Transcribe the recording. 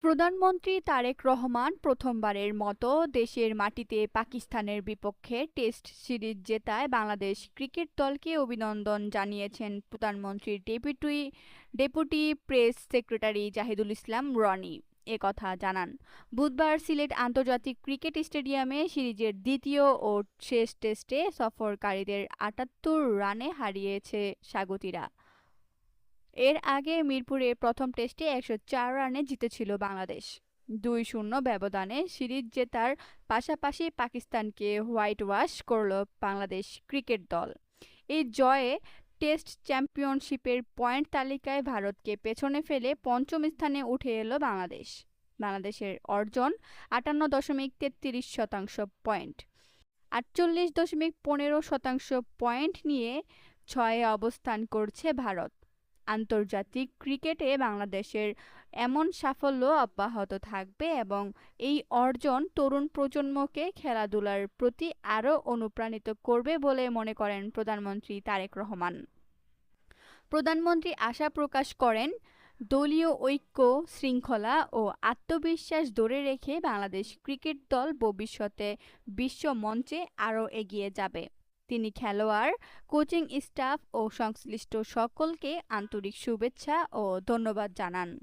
প্রধানমন্ত্রী তারেক রহমান প্রথমবারের মতো দেশের মাটিতে পাকিস্তানের বিপক্ষে টেস্ট সিরিজ জেতায় বাংলাদেশ ক্রিকেট দলকে অভিনন্দন জানিয়েছেন প্রধানমন্ত্রীর ডেপুটি প্রেস সেক্রেটারি জাহিদুল ইসলাম রনি। কথা জানান বুধবার সিলেট আন্তর্জাতিক ক্রিকেট স্টেডিয়ামে সিরিজের দ্বিতীয় ও শেষ টেস্টে সফরকারীদের ৭৮ রানে হারিয়েছে স্বাগতিরা। এর আগে মিরপুরে প্রথম টেস্টে ১০৪ রানে জিতেছিল বাংলাদেশ। ২-০ ব্যবধানে সিরিজ জেতার পাশাপাশি পাকিস্তানকে হোয়াইট ওয়াশ করল বাংলাদেশ ক্রিকেট দল। এই জয়ে টেস্ট চ্যাম্পিয়নশিপের পয়েন্ট তালিকায় ভারতকে পেছনে ফেলে পঞ্চম স্থানে উঠে এল বাংলাদেশ। বাংলাদেশের অর্জন ৫৮.৩৩% পয়েন্ট। ৪৮.১৫% পয়েন্ট নিয়ে ৬-এ অবস্থান করছে ভারত। আন্তর্জাতিক ক্রিকেটে বাংলাদেশের এমন সাফল্য অব্যাহত থাকবে এবং এই অর্জন তরুণ প্রজন্মকে খেলাধুলার প্রতি আরও অনুপ্রাণিত করবে বলে মনে করেন প্রধানমন্ত্রী তারেক রহমান। প্রধানমন্ত্রী আশা প্রকাশ করেন, দলীয় ঐক্য, শৃঙ্খলা ও আত্মবিশ্বাস ধরে রেখে বাংলাদেশ ক্রিকেট দল ভবিষ্যতে বিশ্ব মঞ্চে আরও এগিয়ে যাবে। তিনি খেলোয়াড়, কোচিং স্টাফ ও সংশ্লিষ্ট সকলকে আন্তরিক শুভেচ্ছা ও ধন্যবাদ জানান।